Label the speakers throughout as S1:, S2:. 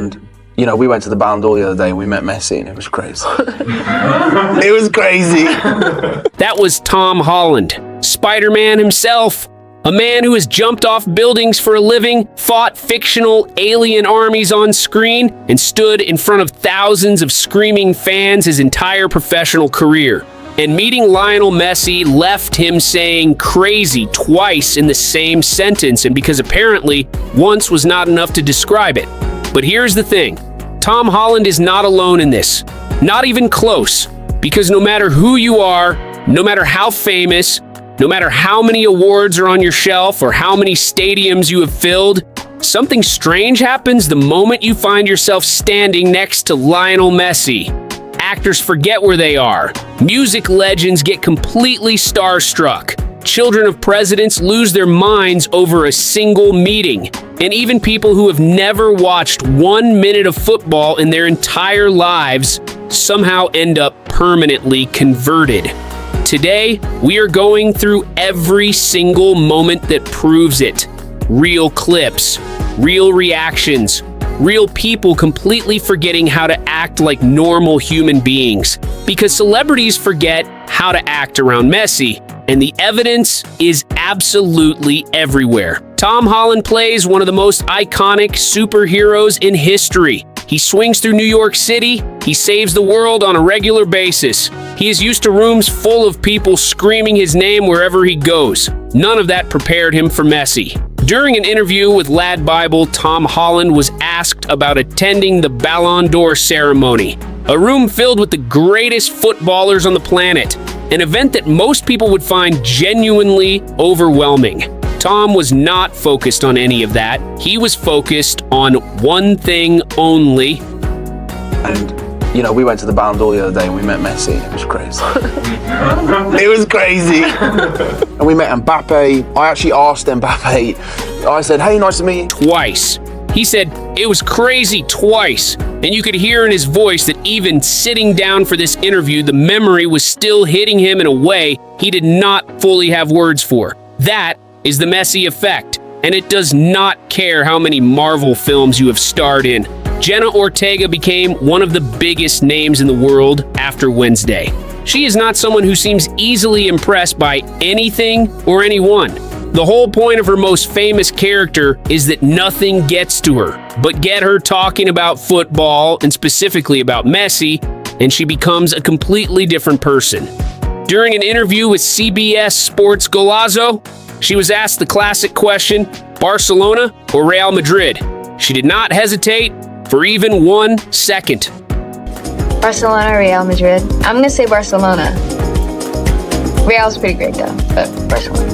S1: And, you know, we went to the Ballon the other day and we met Messi and it was crazy. It was crazy.
S2: That was Tom Holland, Spider-Man himself. A man who has jumped off buildings for a living, fought fictional alien armies on screen, and stood in front of thousands of screaming fans his entire professional career. And meeting Lionel Messi left him saying crazy twice in the same sentence, and because apparently once was not enough to describe it. But here's the thing. Tom Holland is not alone in this. Not even close. Because no matter who you are, no matter how famous, no matter how many awards are on your shelf or how many stadiums you have filled, something strange happens the moment you find yourself standing next to Lionel Messi. Actors forget where they are. Music legends get completely starstruck. Children of presidents lose their minds over a single meeting. And even people who have never watched 1 minute of football in their entire lives somehow end up permanently converted. Today, we are going through every single moment that proves it. Real clips, real reactions, real people completely forgetting how to act like normal human beings. Because celebrities forget how to act around Messi, and the evidence is absolutely everywhere. Tom Holland plays one of the most iconic superheroes in history. He swings through New York City. He saves the world on a regular basis. He is used to rooms full of people screaming his name wherever he goes. None of that prepared him for Messi. During an interview with Lad Bible, Tom Holland was asked about attending the Ballon d'Or ceremony, a room filled with the greatest footballers on the planet, an event that most people would find genuinely overwhelming. Tom was not focused on any of that. He was focused on one thing only.
S1: And, you know, we went to the Ballon the other day and we met Messi and it was crazy. It was crazy. And we met Mbappe. I actually asked Mbappe, I said, hey, nice to meet you.
S2: Twice. He said it was crazy twice. And you could hear in his voice that even sitting down for this interview, the memory was still hitting him in a way he did not fully have words for. That is the Messi effect, and it does not care how many Marvel films you have starred in. Jenna Ortega became one of the biggest names in the world after Wednesday. She is not someone who seems easily impressed by anything or anyone. The whole point of her most famous character is that nothing gets to her, but get her talking about football, and specifically about Messi, and she becomes a completely different person. During an interview with CBS Sports Golazo, she was asked the classic question, Barcelona or Real Madrid? She did not hesitate for even 1 second.
S3: Barcelona, Real Madrid. I'm going to say Barcelona. Real's pretty great though, but Barcelona.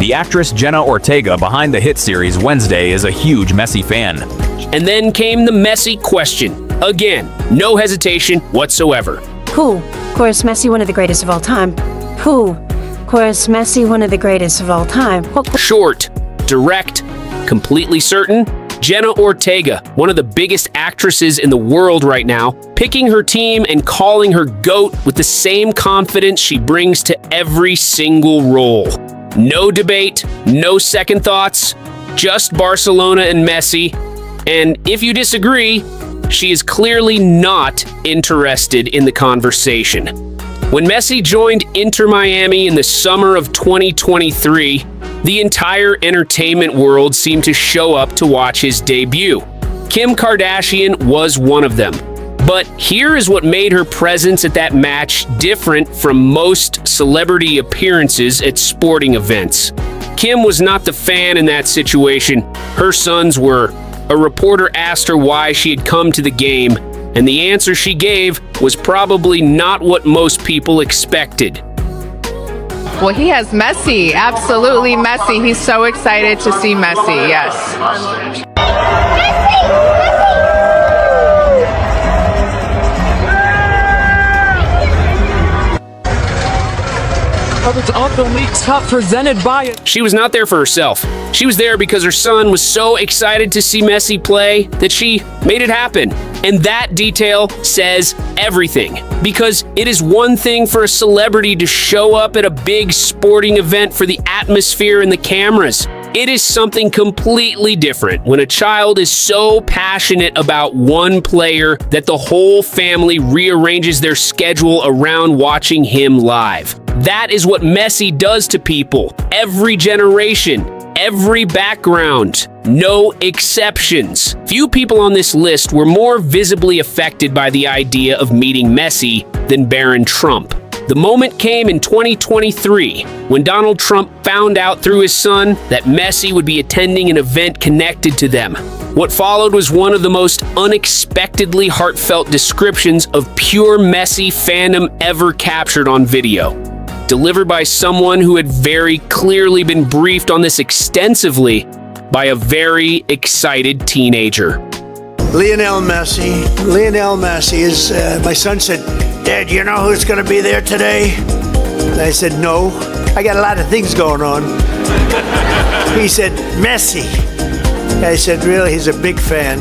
S4: The actress Jenna Ortega behind the hit series Wednesday is a huge Messi fan.
S2: And then came the Messi question. Again, no hesitation whatsoever.
S5: Who? Of course, Messi, one of the greatest of all time. Who? Of course, Messi, one of the greatest of all time.
S2: Short, direct, completely certain. Jenna Ortega, one of the biggest actresses in the world right now, picking her team and calling her GOAT with the same confidence she brings to every single role. No debate, no second thoughts, just Barcelona and Messi. And if you disagree, she is clearly not interested in the conversation. When Messi joined Inter Miami in the summer of 2023, the entire entertainment world seemed to show up to watch his debut. Kim Kardashian was one of them. But here is what made her presence at that match different from most celebrity appearances at sporting events. Kim was not the fan in that situation. Her sons were. A reporter asked her why she had come to the game, and the answer she gave was probably not what most people expected.
S6: Well, he has Messi, absolutely Messi. He's so excited to see Messi, yes.
S2: She was not there for herself. She was there because her son was so excited to see Messi play that she made it happen. And that detail says everything. Because it is one thing for a celebrity to show up at a big sporting event for the atmosphere and the cameras. It is something completely different when a child is so passionate about one player that the whole family rearranges their schedule around watching him live. That is what Messi does to people. Every generation, every background, no exceptions. Few people on this list were more visibly affected by the idea of meeting Messi than Baron Trump. The moment came in 2023 when Donald Trump found out through his son that Messi would be attending an event connected to them. What followed was one of the most unexpectedly heartfelt descriptions of pure Messi fandom ever captured on video. Delivered by someone who had very clearly been briefed on this extensively by a very excited teenager.
S7: Lionel Messi. Lionel Messi is, my son said, "Dad, you know who's going to be there today?" And I said, "No, I got a lot of things going on." He said, "Messi." I said, "Really?" He's a big fan.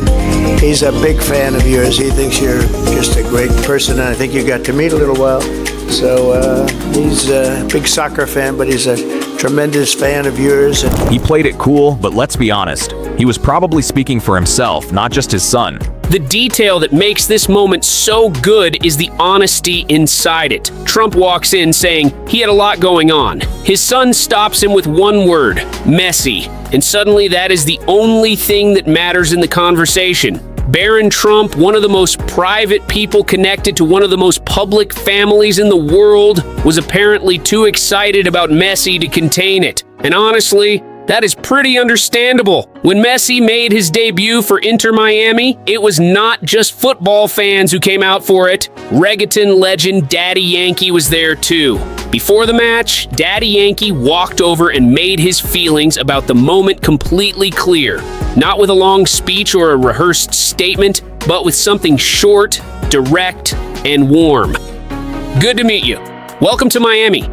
S7: He's a big fan of yours. He thinks you're just a great person, and I think you got to meet a little while. So he's a big soccer fan, but he's a tremendous fan of yours.
S4: He played it cool, but let's be honest. He was probably speaking for himself, not just his son.
S2: The detail that makes this moment so good is the honesty inside it. Trump walks in saying he had a lot going on. His son stops him with one word, Messi, and suddenly that is the only thing that matters in the conversation. Baron Trump, one of the most private people connected to one of the most public families in the world, was apparently too excited about Messi to contain it. And honestly, that is pretty understandable. When Messi made his debut for Inter Miami, it was not just football fans who came out for it. Reggaeton legend Daddy Yankee was there too. Before the match, Daddy Yankee walked over and made his feelings about the moment completely clear. Not with a long speech or a rehearsed statement, but with something short, direct, and warm. Good to meet you. Welcome to Miami.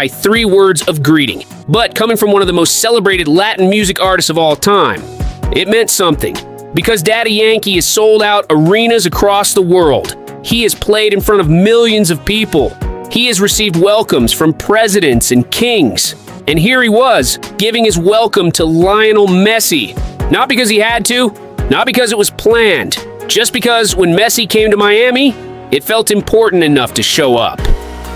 S2: 3 words of greeting. But coming from one of the most celebrated Latin music artists of all time, it meant something. Because Daddy Yankee has sold out arenas across the world. He has played in front of millions of people. He has received welcomes from presidents and kings. And here he was, giving his welcome to Lionel Messi. Not because he had to, not because it was planned, just because when Messi came to Miami, it felt important enough to show up.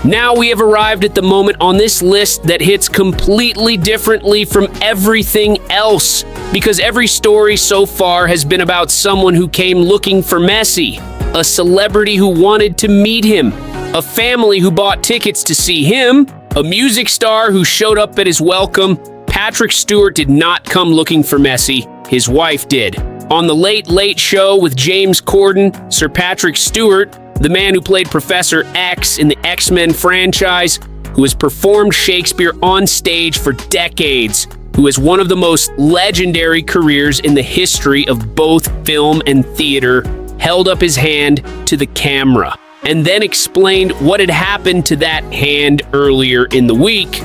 S2: Now we have arrived at the moment on this list that hits completely differently from everything else, because every story so far has been about someone who came looking for Messi, a celebrity who wanted to meet him, a family who bought tickets to see him, a music star who showed up at his welcome. Patrick Stewart did not come looking for Messi, his wife did. On the Late Late Show with James Corden, Sir Patrick Stewart, the man who played Professor X in the X-Men franchise, who has performed Shakespeare on stage for decades, who has one of the most legendary careers in the history of both film and theater, held up his hand to the camera, and then explained what had happened to that hand earlier in the week.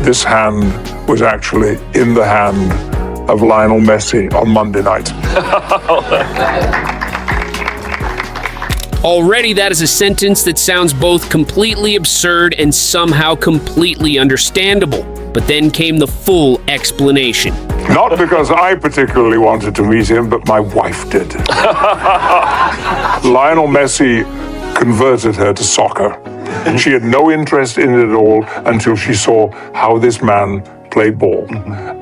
S8: This hand was actually in the hand of Lionel Messi on Monday night.
S2: Already that is a sentence that sounds both completely absurd and somehow completely understandable. But then came the full explanation.
S8: Not because I particularly wanted to meet him, but my wife did. Lionel Messi converted her to soccer. She had no interest in it at all until she saw how this man played ball.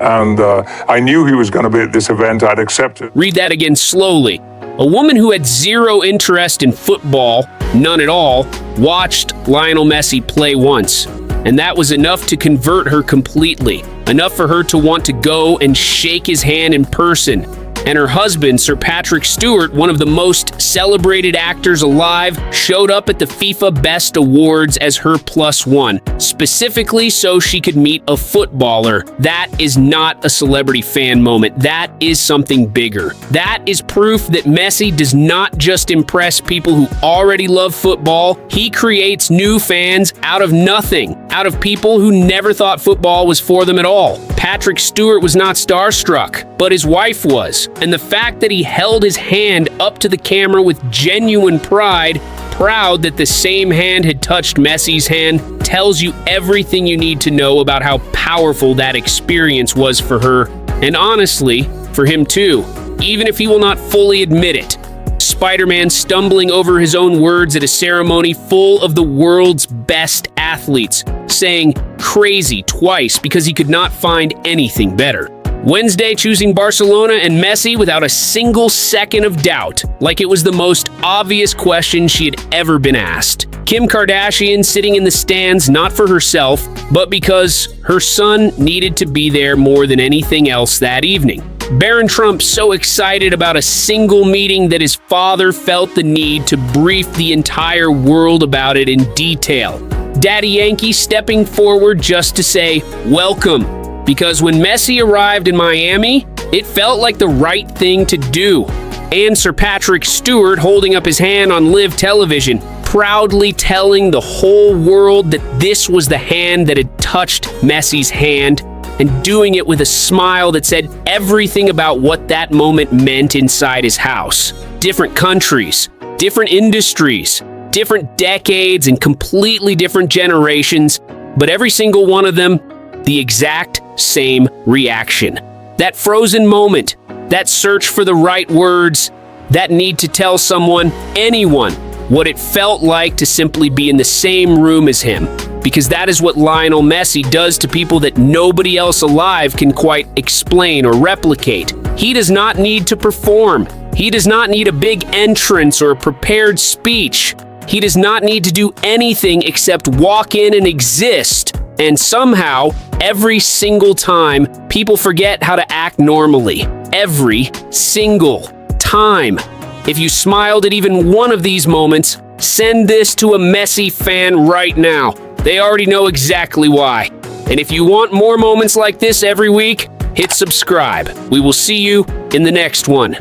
S8: And I knew he was going to be at this event. I'd accepted.
S2: Read that again slowly. A woman who had zero interest in football, none at all, watched Lionel Messi play once. And that was enough to convert her completely. Enough for her to want to go and shake his hand in person. And her husband, Sir Patrick Stewart, one of the most celebrated actors alive, showed up at the FIFA Best Awards as her +1, specifically so she could meet a footballer. That is not a celebrity fan moment. That is something bigger. That is proof that Messi does not just impress people who already love football. He creates new fans out of nothing, out of people who never thought football was for them at all. Patrick Stewart was not starstruck, but his wife was. And the fact that he held his hand up to the camera with genuine pride, proud that the same hand had touched Messi's hand, tells you everything you need to know about how powerful that experience was for her, and honestly, for him too, even if he will not fully admit it. Spider-Man stumbling over his own words at a ceremony full of the world's best athletes, saying crazy twice because he could not find anything better. Wednesday choosing Barcelona and Messi without a single second of doubt, like it was the most obvious question she had ever been asked. Kim Kardashian sitting in the stands not for herself, but because her son needed to be there more than anything else that evening. Barron Trump so excited about a single meeting that his father felt the need to brief the entire world about it in detail. Daddy Yankee stepping forward just to say, welcome. Because when Messi arrived in Miami, it felt like the right thing to do. And Sir Patrick Stewart holding up his hand on live television, proudly telling the whole world that this was the hand that had touched Messi's hand, and doing it with a smile that said everything about what that moment meant inside his house. Different countries, different industries, different decades, and completely different generations, but every single one of them, the exact same reaction. That frozen moment, that search for the right words, that need to tell someone, anyone, what it felt like to simply be in the same room as him. Because that is what Lionel Messi does to people that nobody else alive can quite explain or replicate. He does not need to perform. He does not need a big entrance or a prepared speech. He does not need to do anything except walk in and exist. And somehow, every single time, people forget how to act normally. Every single time. If you smiled at even one of these moments, send this to a Messi fan right now. They already know exactly why. And if you want more moments like this every week, hit subscribe. We will see you in the next one.